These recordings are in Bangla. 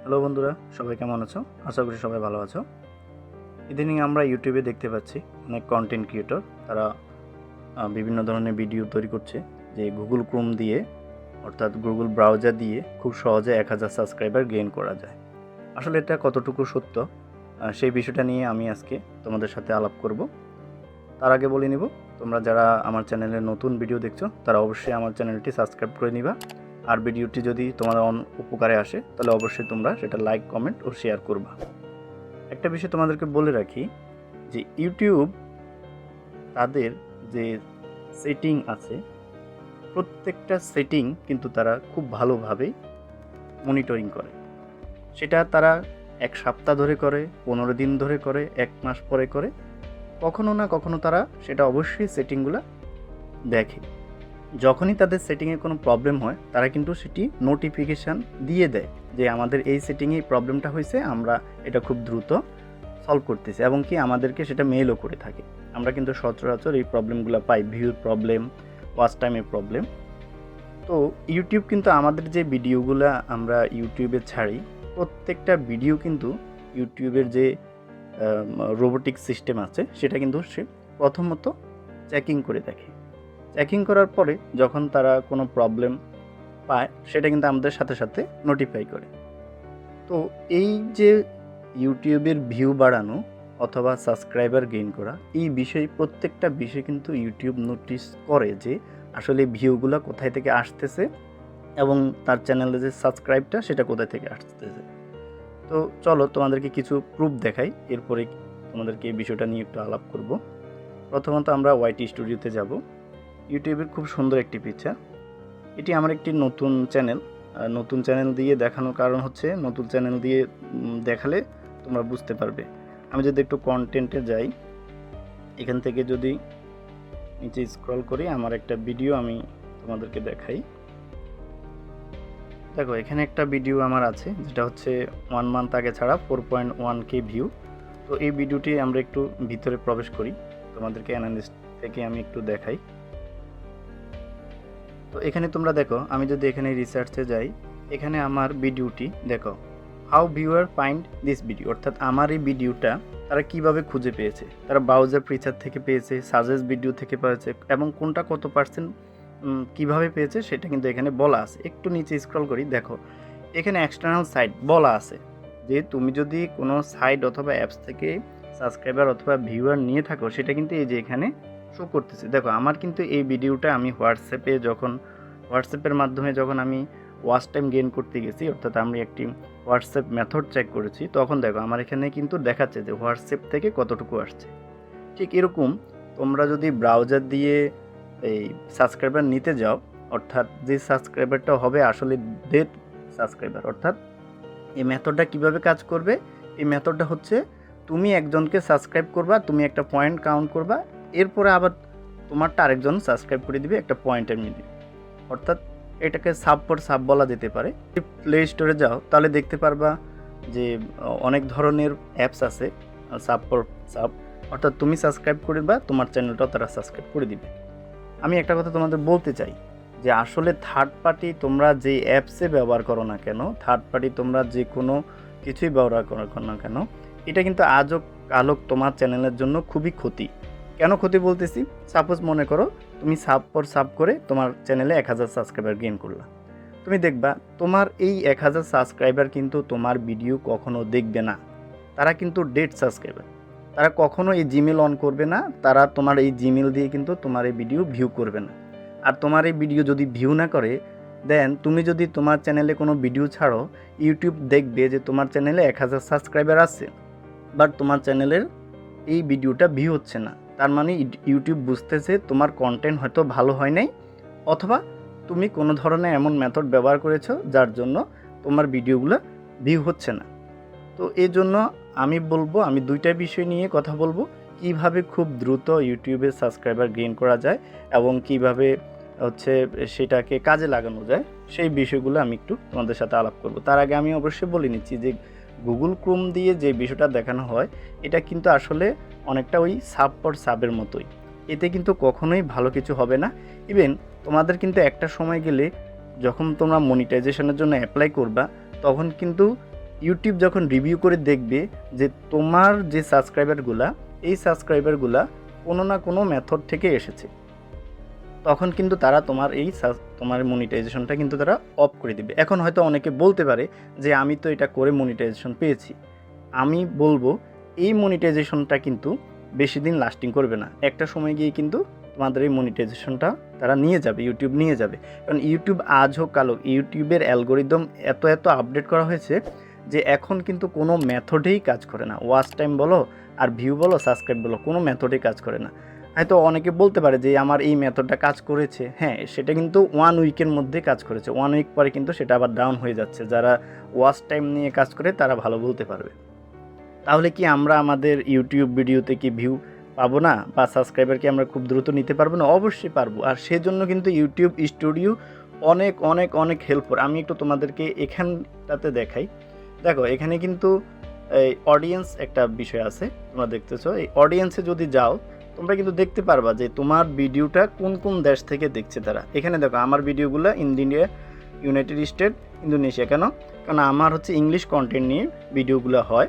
হ্যালো বন্ধুরা, সবাই কেমন আছো? আশা করি সবাই ভালো আছো। ইদানিং আমরা ইউটিউবে দেখতে পাচ্ছি অনেক কন্টেন্ট ক্রিয়েটর তারা বিভিন্ন ধরনের ভিডিও তৈরি করছে যে গুগল ক্রোম দিয়ে অর্থাৎ গুগল ব্রাউজার দিয়ে খুব সহজে 1000 সাবস্ক্রাইবার গেইন করা যায়। আসলে এটা কতটুকু সত্য সেই বিষয়টা নিয়ে আমি আজকে তোমাদের সাথে আলাপ করব। তার আগে বলে নিব, তোমরা যারা আমার চ্যানেলে নতুন ভিডিও দেখছো তারা অবশ্যই আমার চ্যানেলটি সাবস্ক্রাইব করে নিবা। আর ভিডিওটি যদি তোমাদের উপকারে আসে তাহলে অবশ্যই তোমরা সেটা লাইক, কমেন্ট ও শেয়ার করবা। একটা বিষয় তোমাদেরকে বলে রাখি যে ইউটিউব তাদের যে সেটিং আছে প্রত্যেকটা সেটিং কিন্তু তারা খুব ভালোভাবেই মনিটরিং করে। সেটা তারা এক সপ্তাহ ধরে করে, 15 দিন ধরে করে, 1 মাস পরে করে, কখনো না কখনো তারা সেটা অবশ্যই সেটিংগুলো দেখে। যখনই তাদের সেটিংয়ে কোনো প্রবলেম হয় তারা কিন্তু সেটি নোটিফিকেশান দিয়ে দেয় যে আমাদের এই সেটিংয়ে এই প্রবলেমটা হয়েছে, আমরা এটা খুব দ্রুত সলভ করতেছি, এবং কি আমাদেরকে সেটা মেইলও করে থাকে। আমরা কিন্তু সচরাচর এই প্রবলেমগুলো পাই, ভিউর প্রবলেম, ওয়াচ টাইমের প্রবলেম। তো ইউটিউব কিন্তু আমাদের যে ভিডিওগুলো আমরা ইউটিউবে ছাড়ি প্রত্যেকটা ভিডিও কিন্তু ইউটিউবের যে রোবোটিক সিস্টেম আছে সেটা কিন্তু সে প্রথমত চেকিং করে দেখে। চেকিং করার পরে যখন তারা কোনো প্রবলেম পায় সেটা কিন্তু আমাদের সাথে সাথে নোটিফাই করে। তো এই যে ইউটিউবের ভিউ বাড়ানো অথবা সাবস্ক্রাইবার গেইন করা, এই বিষয় প্রত্যেকটা বিষয় কিন্তু ইউটিউব নোটিস করে যে আসলে ভিউগুলো কোথায় থেকে আসতেছে এবং তার চ্যানেলে যে সাবস্ক্রাইবটা সেটা কোথায় থেকে আসতেছে। তো চলো তোমাদেরকে কিছু প্রুফ দেখাই, এরপরে তোমাদেরকে এই বিষয়টা নিয়ে একটু আলাপ করব। প্রথমত আমরা ওয়াইটি স্টুডিওতে যাব। ইউটিউবের খুব সুন্দর একটি পিকচার। এটি আমার একটি নতুন চ্যানেল। নতুন চ্যানেল দিয়ে দেখানোর কারণ হচ্ছে নতুন চ্যানেল দিয়ে দেখালে তোমরা বুঝতে পারবে। আমি যদি একটু কন্টেন্টে যাই, এখান থেকে যদি নিচে স্ক্রল করি, আমার একটা ভিডিও আমি তোমাদেরকে দেখাই। দেখো এখানে একটা ভিডিও আমার আছে যেটা হচ্ছে 1 মান্থ আগে ছাড়া 4.1K ভিউ। তো এই ভিডিওটি আমরা একটু ভিতরে প্রবেশ করি, তোমাদেরকে অ্যানালিস্ট থেকে আমি একটু দেখাই। তো এখানে তোমরা দেখো, আমি যদি এখানে রিসার্চে যাই, এখানে আমার ভিডিওটি দেখো, how viewer find this video, অর্থাৎ আমার এই ভিডিওটা তারা কিভাবে খুঁজে পেয়েছে। তারা ব্রাউজার ফিচার থেকে পেয়েছে, সাজেস্ট ভিডিও থেকে পেয়েছে, এবং কোনটা কত পার্সেন্ট কীভাবে পেয়েছে সেটা কিন্তু এখানে বলা আছে। একটু নিচে স্ক্রল করি, দেখো এখানে এক্সটার্নাল সাইট বলা আছে যে তুমি যদি কোনো সাইট অথবা অ্যাপস থেকে সাবস্ক্রাইবার অথবা ভিউয়ার নিয়ে থাকো সেটা কিন্তু এই যে এখানে শো করতেছে। দেখো আমার কিন্তু এই ভিডিওটা আমি হোয়াটসঅ্যাপের মাধ্যমে যখন আমি ওয়াচ টাইম গেইন করতে গেছি, অর্থাৎ আমি একটি হোয়াটসঅ্যাপ মেথড চেক করেছি, তখন দেখো আমার এখানে কিন্তু দেখাচ্ছে যে হোয়াটসঅ্যাপ থেকে কতটুকু আসছে। ঠিক এরকম তোমরা যদি ব্রাউজার দিয়ে এই সাবস্ক্রাইবার নিতে যাও, অর্থাৎ যে সাবস্ক্রাইবারটা হবে আসলে ডেড সাবস্ক্রাইবার, অর্থাৎ এই মেথডটা কিভাবে কাজ করবে, এই মেথডটা হচ্ছে তুমি একজনকে সাবস্ক্রাইব করবা, তুমি একটা পয়েন্ট কাউন্ট করবা, এরপরে আবার তোমারটা আরেকজন সাবস্ক্রাইব করে দিবে একটা পয়েন্টের মিলিয়ে, অর্থাৎ এটাকে সাব পর সাব বলা যেতে পারে। যদি প্লে স্টোরে যাও তাহলে দেখতে পারবা যে অনেক ধরনের অ্যাপস আছে সাব পর সাব, অর্থাৎ তুমি সাবস্ক্রাইব করবা, তোমার চ্যানেলটাও তারা সাবস্ক্রাইব করে দিবে। আমি একটা কথা তোমাদের বলতে চাই যে আসলে থার্ড পার্টি তোমরা যে অ্যাপসে ব্যবহার করো না কেন, থার্ড পার্টি তোমরা যে কোনো কিছুই ব্যবহার করো না কেন, এটা কিন্তু আজও কালক তোমার চ্যানেলের জন্য খুবই ক্ষতি। কেন ক্ষতি বলতেছি, সাপোজ মনে করো তুমি সাব পর সাব করে তোমার চ্যানেলে 1000 সাবস্ক্রাইবার গেইন করলা, তুমি দেখবা তোমার এই 1000 সাবস্ক্রাইবার কিন্তু তোমার ভিডিও কখনো দেখবে না, তারা কিন্তু ডেড সাবস্ক্রাইবার। তারা কখনো এই জিমেল অন করবে না, তারা তোমার এই জিমেল দিয়ে কিন্তু তোমার এই ভিডিও ভিউ করবে না। আর তোমার এই ভিডিও যদি ভিউ না করে, দেন তুমি যদি তোমার চ্যানেলে কোনো ভিডিও ছাড়ো, ইউটিউব দেখবে যে তোমার চ্যানেলে 1000 সাবস্ক্রাইবার আছে, বাট তোমার চ্যানেলের এই ভিডিওটা ভিউ হচ্ছে না। তার মানে ইউটিউব বুঝতেছে তোমার কন্টেন্ট হয়তো ভালো হয় নাই, অথবা তুমি কোনো ধরনের এমন মেথড ব্যবহার করেছো যার জন্য তোমার ভিডিওগুলো ভিউ হচ্ছে না। তো এই জন্য আমি বলবো, আমি দুইটা বিষয় নিয়ে কথা বলবো, কিভাবে খুব দ্রুত ইউটিউবে সাবস্ক্রাইবার গেইন করা যায় এবং কিভাবে হচ্ছে সেটাকে কাজে লাগানো যায়, সেই বিষয়গুলো আমি একটু তোমাদের সাথে আলাপ করব। তার আগে আমি অবশ্যই বলে নিচ্ছি যে গুগল ক্রোম দিয়ে যে বিষয়টা দেখানো হয় এটা কিন্তু আসলে অনেকটা ওই সাব পর সাবের মতোই, এতে কিন্তু কখনোই ভালো কিছু হবে না। ইভেন তোমাদের কিন্তু একটা সময় গেলে যখন তোমরা মনিটাইজেশনের জন্য অ্যাপ্লাই করবা, তখন কিন্তু ইউটিউব যখন রিভিউ করে দেখবে যে তোমার যে সাবস্ক্রাইবারগুলা, এই সাবস্ক্রাইবারগুলা কোনো না কোনো মেথড থেকে এসেছে, তখন কিন্তু তারা তোমার মনিটাইজেশনটা কিন্তু তারা অফ করে দিবে। এখন হয়তো অনেকে বলতে পারে যে আমি তো এটা করে মনিটাইজেশন পেয়েছি। আমি বলবো এই মনিটাইজেশনটা কিন্তু বেশি দিন লাস্টিং করবে না। একটা সময় গিয়ে কিন্তু তোমাদের এই মনিটাইজেশনটা তারা নিয়ে যাবে, ইউটিউব নিয়ে যাবে। কারণ ইউটিউব আজ হোক কাল হোক, ইউটিউবের অ্যালগোরিদম এত আপডেট করা হয়েছে যে এখন কিন্তু কোনো মেথডেই কাজ করে না। ওয়াচ টাইম বলো আর ভিউ বলো, সাবস্ক্রাইব বলো, কোনো মেথডেই কাজ করে না। হয়তো অনেকে বলতে পারে যে আমার এই মেথডটা কাজ করেছে, হ্যাঁ সেটা কিন্তু 1 উইকের মধ্যে কাজ করেছে, 1 উইক পরে কিন্তু সেটা আবার ডাউন হয়ে যাচ্ছে। যারা ওয়াচ টাইম নিয়ে কাজ করে তারা ভালো বলতে পারবে। তাহলে কি আমরা আমাদের ইউটিউব ভিডিওতে কি ভিউ পাবো না, বা সাবস্ক্রাইবার কি আমরা খুব দ্রুত নিতে পারবো না? অবশ্যই পারবো। আর সেজন্য কিন্তু ইউটিউব স্টুডিও অনেক অনেক অনেক হেল্পফুল। আমি একটু তোমাদেরকে এখানটাতে দেখাই। দেখো এখানে কিন্তু এই অডিয়েন্স একটা বিষয় আছে, তোমরা দেখতেছো। এই অডিয়েন্সে যদি যাও তোমরা কিন্তু দেখতে পারবা যে তোমার ভিডিওটা কোন কোন দেশ থেকে দেখছে তারা। এখানে দেখো আমার ভিডিওগুলো ইন্ডিয়া, ইউনাইটেড স্টেট, ইন্দোনেশিয়া। কারণ আমার হচ্ছে ইংলিশ কন্টেন্ট নিয়ে ভিডিওগুলো হয়।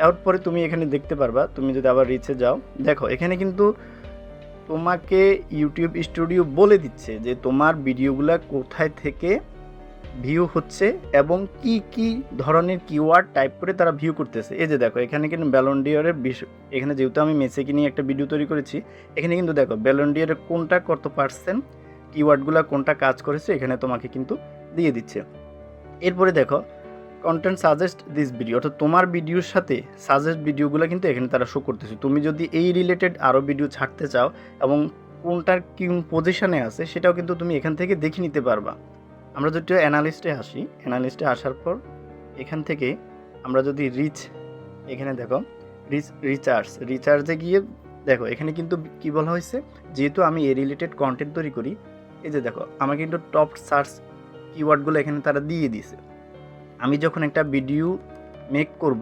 এরপরে তুমি এখানে দেখতে পারবা, তুমি যদি আবার রিচে যাও, দেখো এখানে কিন্তু তোমাকে ইউটিউব স্টুডিও বলে দিচ্ছে যে তোমার ভিডিওগুলো কোথায় থেকে ভিউ হচ্ছে এবং কি কি ধরনের কিওয়ার্ড টাইপ করে তারা ভিউ করতেছে। এই যে দেখো এখানে কিন্তু ব্যালন ডিওরের বিষয়, এখানে যেহেতু আমি মেসিকে নিয়ে একটা ভিডিও তৈরি করেছি, এখানে কিন্তু দেখো ব্যালন ডিওরের কোনটা কত পার্সেন্ট কিওয়ার্ডগুলো কোনটা কাজ করেছে এখানে তোমাকে কিন্তু দিয়ে দিচ্ছে। এরপরে দেখো কন্টেন্ট সাজেস্ট দিস ভিডিও, অর্থাৎ তোমার ভিডিওর সাথে সাজেস্ট ভিডিওগুলো কিন্তু এখানে তারা শো করতেছে। তুমি যদি এই রিলেটেড আরও ভিডিও ছাড়তে চাও এবং কোনটার কি পজিশনে আছে সেটাও কিন্তু তুমি এখান থেকে দেখে নিতে পারবা। আমরা যদি অ্যানালিস্টে আসি, অ্যানালিস্টে আসার পর এখান থেকে আমরা যদি এখানে দেখো রিচার্জে গিয়ে দেখো এখানে কিন্তু কি বলা হয়েছে, যেহেতু আমি এই রিলেটেড কন্টেন্ট তৈরি করি, এই যে দেখো আমার কিন্তু টপ সার্চ কিওয়ার্ডগুলো এখানে তারা দিয়ে দিয়েছে। আমি যখন একটা ভিডিও মেক করব,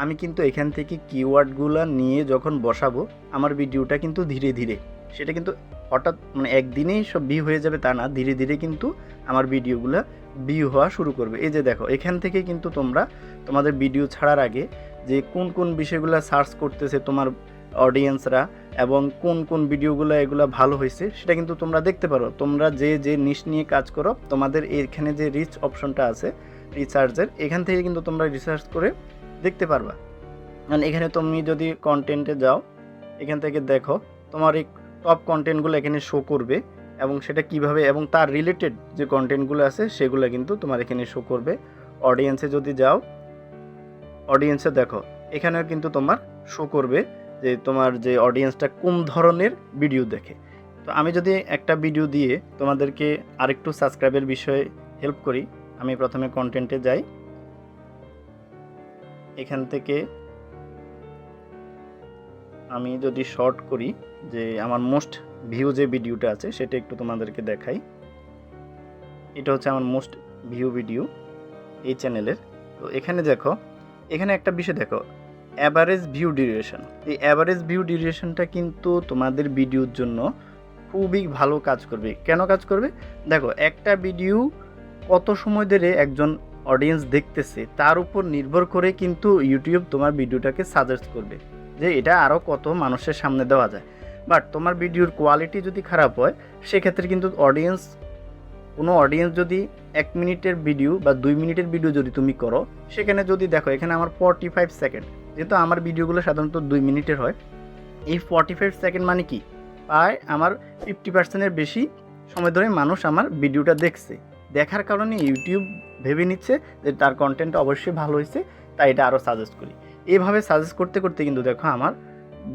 আমি কিন্তু এখান থেকে কিওয়ার্ডগুলো নিয়ে যখন বসাবো, আমার ভিডিওটা কিন্তু ধীরে ধীরে, সেটা কিন্তু হঠাৎ মানে একদিনেই সব ভিউ হয়ে যাবে তা না, ধীরে ধীরে কিন্তু আমার ভিডিওগুলো ভিউ হওয়া শুরু করবে। এই যে দেখো এখান থেকে কিন্তু তোমরা তোমাদের ভিডিও ছাড়ার আগে যে কোন কোন বিষয়গুলো সার্চ করতেছে তোমার অডিয়েন্সরা এবং কোন কোন ভিডিওগুলো এগুলো ভালো হয়েছে সেটা কিন্তু তোমরা দেখতে পারো। তোমরা যে নিশ নিয়ে কাজ করো, তোমাদের এখানে যে রিচ অপশনটা আছে রিসার্চের, এখান থেকে কিন্তু তোমরা রিসার্চ করে দেখতে পারবা। কারণ এখানে তুমি যদি কন্টেন্টে যাও, এখান থেকে দেখো তোমার এই টপ কন্টেন্টগুলো এখানে শো করবে এবং সেটা কিভাবে এবং তার রিলেটেড যে কন্টেন্টগুলো আছে সেগুলো কিন্তু তোমার এখানে শো করবে। অডিয়েন্সে যদি যাও, অডিয়েন্সে দেখো এখানেও কিন্তু তোমার শো করবে যে তোমার যে অডিয়েন্সটা কোন ধরনের ভিডিও দেখে। তো আমি যদি একটা ভিডিও দিয়ে তোমাদেরকে আরেকটু সাবস্ক্রাইবের বিষয়ে হেল্প করি, আমি প্রথমে কন্টেন্টে যাই, এখান থেকে আমি যদি শর্ট করি যে আমার মোস্ট ভিউ যে ভিডিওটা আছে সেটা একটু তোমাদেরকে দেখাই। এটা হচ্ছে আমার মোস্ট ভিউ ভিডিও এই চ্যানেলের। তো এখানে দেখো, এখানে একটা বিষয় দেখো, অ্যাভারেজ ভিউ ডিউরেশন। এই অ্যাভারেজ ভিউ ডিউরেশনটা কিন্তু তোমাদের ভিডিওর জন্য খুবই ভালো কাজ করবে। কেন কাজ করবে? দেখো একটা ভিডিও কত সময় ধরে একজন অডিয়েন্স দেখতেছে তার উপর নির্ভর করে কিন্তু ইউটিউব তোমার ভিডিওটাকে সাজেস্ট করবে যে এটা আরও কত মানুষের সামনে দেওয়া যায়। বাট তোমার ভিডিওর কোয়ালিটি যদি খারাপ হয়, সেক্ষেত্রে কিন্তু কোনো অডিয়েন্স যদি 1 মিনিটের ভিডিও বা 2 মিনিটের ভিডিও যদি তুমি করো, সেখানে যদি দেখো এখানে আমার 45 সেকেন্ড, যেহেতু আমার ভিডিওগুলো সাধারণত 2 মিনিটের হয়, এই 45 সেকেন্ড মানে কি, প্রায় আমার 50%-এর বেশি সময় ধরে মানুষ আমার ভিডিওটা দেখছে। দেখার কারণে ইউটিউব ভেবে নিচ্ছে যে তার কন্টেন্ট অবশ্যই ভালো হয়েছে, তাই এটা আরও সাজেস্ট করি। এইভাবে সাজেস্ট করতে করতে কিন্তু দেখো আমার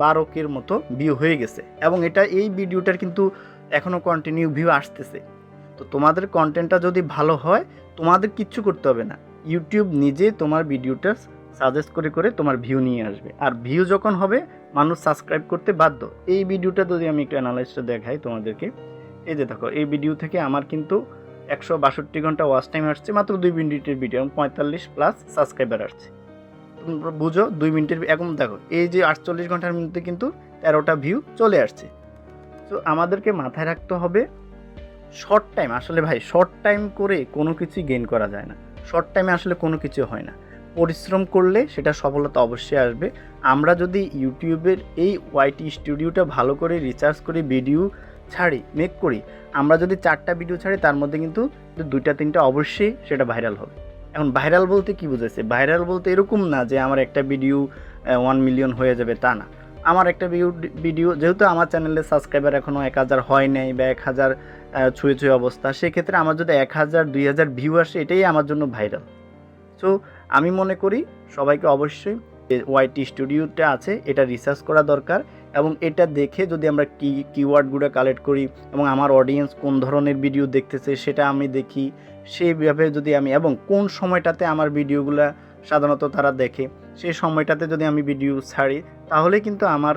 12K মতো ভিউ হয়ে গেছে এবং এই ভিডিওটার কিন্তু এখনও কন্টিনিউ ভিউ আসতেছে। তো তোমাদের কন্টেন্টটা যদি ভালো হয়, তোমাদের কিচ্ছু করতে হবে না, ইউটিউব নিজে তোমার ভিডিওটা সাজেস্ট করে করে তোমার ভিউ নিয়ে আসবে। আর ভিউ যখন হবে, মানুষ সাবস্ক্রাইব করতে বাধ্য। এই ভিডিওটা যদি আমি একটু অ্যানালাইসটা দেখাই তোমাদেরকে, এই যে দেখো এই ভিডিও থেকে আমার কিন্তু 162 ঘন্টা ওয়াচ টাইম আসছে, মাত্র 2 মিনিটের ভিডিও, 45+ সাবস্ক্রাইবার আসছে। তোমরা বুঝো 2 মিনিটের, এখন দেখো এই যে 48 ঘন্টার মধ্যে কিন্তু 13টা ভিউ চলে আসছে। তো আমাদেরকে মাথায় রাখতে হবে শর্ট টাইম, আসলে ভাই শর্ট টাইম করে কোনো কিছুই গেইন করা যায় না, শর্ট টাইমে আসলে কোনো কিছু হয় না। পরিশ্রম করলে সেটা সফলতা অবশ্যই আসবে। আমরা যদি ইউটিউবের এই ওয়াইটি স্টুডিওটা ভালো করে রিসার্চ করে ভিডিও ছাড়ি, মেক করি, আমরা যদি 4টা ভিডিও ছাড়ি তার মধ্যে কিন্তু 2টা 3টা অবশ্যই সেটা ভাইরাল হবে। এখন ভাইরাল বলতে কী বুঝাইছে? ভাইরাল বলতে এরকম না যে আমার একটা ভিডিও 1 মিলিয়ন হয়ে যাবে, তা না। আমার একটা ভিডিও যেহেতু আমার চ্যানেলে সাবস্ক্রাইবার এখনও 1000 হয় নাই বা 1000 ছুঁয়ে অবস্থা, সেক্ষেত্রে আমার যদি 1000 2000 ভিউ আসে এটাই আমার জন্য ভাইরাল। সো আমি মনে করি সবাইকে অবশ্যই ওয়াইটি স্টুডিওটা আছে এটা রিসার্চ করা দরকার, এবং এটা দেখে যদি আমরা কিওয়ার্ডগুলো কালেক্ট করি এবং আমার অডিয়েন্স কোন ধরনের ভিডিও দেখতেছে সেটা আমি দেখি, সেইভাবে যদি আমি, এবং কোন সময়টাতে আমার ভিডিওগুলো সাধারণত তারা দেখে সেই সময়টাতে যদি আমি ভিডিও ছাড়ি, তাহলে কিন্তু আমার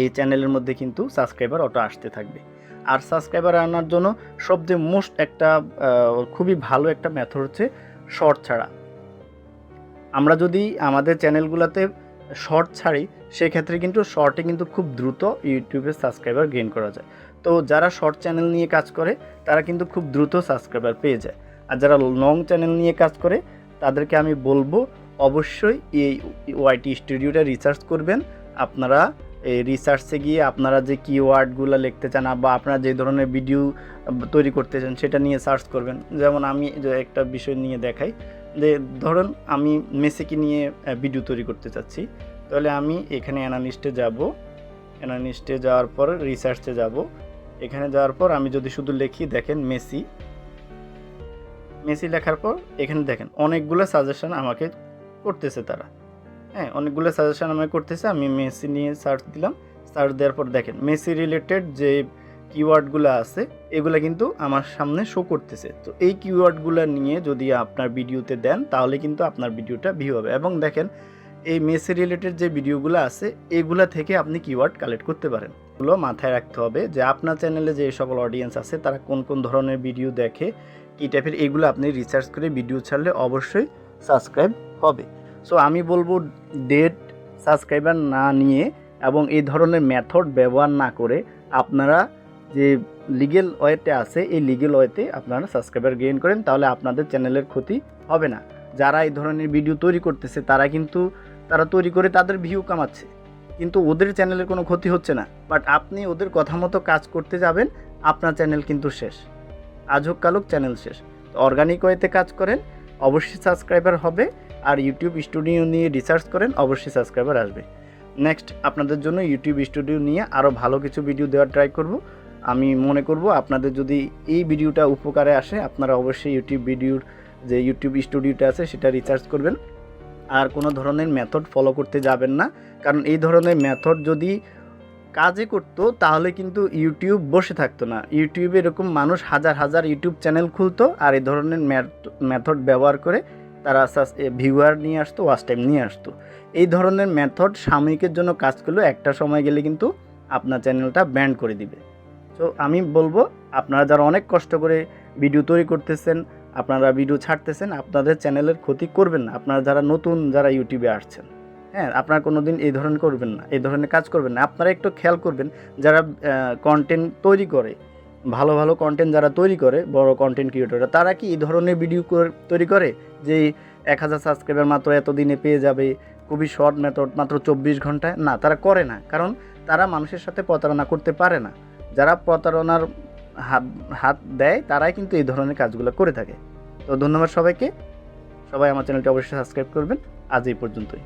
এই চ্যানেলের মধ্যে কিন্তু সাবস্ক্রাইবার অটো আসতে থাকবে। আর সাবস্ক্রাইবার আনার জন্য সবচেয়ে মোস্ট একটা খুবই ভালো একটা মেথড হচ্ছে শর্ট ছাড়া। আমরা যদি আমাদের চ্যানেলগুলোতে শর্ট ছাড়ি সেক্ষেত্রে কিন্তু শর্টে কিন্তু খুব দ্রুত ইউটিউবে সাবস্ক্রাইবার গেইন করা যায়। তো যারা শর্ট চ্যানেল নিয়ে কাজ করে তারা কিন্তু খুব দ্রুত সাবস্ক্রাইবার পেয়ে যায়। আর যারা লং চ্যানেল নিয়ে কাজ করে তাদেরকে আমি বলবো অবশ্যই এই ওয়াইটি স্টুডিওটা রিসার্চ করবেন। আপনারা এই রিসার্চে গিয়ে আপনারা যে কিওয়ার্ডগুলো লিখতে চান বা আপনারা যে ধরনের ভিডিও তৈরি করতে চান সেটা নিয়ে সার্চ করবেন। যেমন আমি একটা বিষয় নিয়ে দেখাই, যে ধরুন আমি মেসিকে নিয়ে ভিডিও তৈরি করতে চাচ্ছি, তাহলে আমি এখানে অ্যানালিস্টে যাব, অ্যানালিস্টে যাওয়ার পর রিসার্চে যাব, এখানে যাওয়ার পর আমি যদি শুধু লিখি, দেখেন মেসি লেখার পর এখানে দেখেন অনেকগুলো সাজেশন আমাকে করতেছে তারা, হ্যাঁ অনেকগুলো সাজেশন আমাকে করতেছে। আমি মেসি নিয়ে সার্চ দিলাম, সার্চ দেওয়ার পর দেখেন মেসি রিলেটেড যে কিওয়ার্ডগুলো আছে এগুলো কিন্তু আমার সামনে শো করতেছে। তো এই কিওয়ার্ডগুলো নিয়ে যদি আপনার ভিডিওতে দেন তাহলে কিন্তু আপনার ভিডিওটা ভিউ হবে। এবং দেখেন এই মেসি রিলেটেড যে ভিডিওগুলো আছে এগুলা থেকে আপনি কিওয়ার্ড কালেক্ট করতে পারেন। এগুলো মাথায় রাখতে হবে যে আপনার চ্যানেলে যে সকল অডিয়েন্স আছে তারা কোন কোন ধরনের ভিডিও দেখে, কী টাইপের, এগুলো আপনি রিসার্চ করে ভিডিও ছাড়লে অবশ্যই সাবস্ক্রাইব হবে। সো আমি বলবো ডেড সাবস্ক্রাইবার না নিয়ে এবং এই ধরনের মেথড ব্যবহার না করে আপনারা যে লিগেল ওয়েতে আছে এই লিগেল ওয়েতে আপনারা সাবস্ক্রাইবার গেইন করেন, তাহলে আপনাদের চ্যানেলের ক্ষতি হবে না। যারা এই ধরনের ভিডিও তৈরি করতেছে তারা তৈরি করে তাদের ভিউ কামাচ্ছে, কিন্তু ওদের চ্যানেলের কোনো ক্ষতি হচ্ছে না। বাট আপনি ওদের কথা মতো কাজ করতে যাবেন, আপনার চ্যানেল কিন্তু শেষ, আজ হোক কাল হোক চ্যানেল শেষ। তো অর্গানিক ওয়েতে কাজ করেন, অবশ্যই সাবস্ক্রাইবার হবে। আর ইউটিউব স্টুডিও নিয়ে রিসার্চ করেন, অবশ্যই সাবস্ক্রাইবার আসবে। নেক্সট আপনাদের জন্য ইউটিউব স্টুডিও নিয়ে আরও ভালো কিছু ভিডিও দেওয়ার ট্রাই করব। আমি মনে করব আপনাদের যদি এই ভিডিওটা উপকারে আসে আপনারা অবশ্যই ইউটিউব স্টুডিওটা আছে সেটা রিসার্চ করবেন। আর কোনো ধরনের মেথড ফলো করতে যাবেন না, কারণ এই ধরনের মেথড যদি কাজে করতো তাহলে কিন্তু ইউটিউব বসে থাকতো না। ইউটিউবে এরকম মানুষ হাজার হাজার ইউটিউব চ্যানেল খুলতো আর এই ধরনের মেথড ব্যবহার করে তারা ভিউয়ার নিয়ে আসতো, ওয়াচ টাইম নিয়ে আসতো। এই ধরনের মেথড সাময়িকের জন্য কাজ করলেও একটা সময় গেলে কিন্তু আপনার চ্যানেলটা ব্যান করে দিবে। সো আমি বলবো আপনারা যারা অনেক কষ্ট করে ভিডিও তৈরি করতেছেন, আপনারা ভিডিও ছাড়তেছেন, আপনাদের চ্যানেলের ক্ষতি করবেন না। আপনারা যারা ইউটিউবে আসছেন, হ্যাঁ আপনারা কোনো দিন এই ধরনের করবেন না, এই ধরনের কাজ করবেন না। আপনারা একটু খেয়াল করবেন যারা কন্টেন্ট তৈরি করে, ভালো ভালো কন্টেন্ট যারা তৈরি করে, বড় কন্টেন্ট ক্রিয়েটররা, তারা কি এই ধরনের ভিডিও তৈরি করে যে 1000 সাবস্ক্রাইবার মাত্র এতদিনে পেয়ে যাবে, খুবই শর্ট মেথড মাত্র 24 ঘন্টায়? না, তারা করে না, কারণ তারা মানুষের সাথে প্রতারণা করতে পারে না। যারা প্রতারণার হাত দেয় তারাই কিন্তু এই ধরনের কাজগুলো করে থাকে। তো ধন্যবাদ সবাইকে, সবাই আমার চ্যানেলটি অবশ্যই সাবস্ক্রাইব করবেন। আজ এই পর্যন্তই।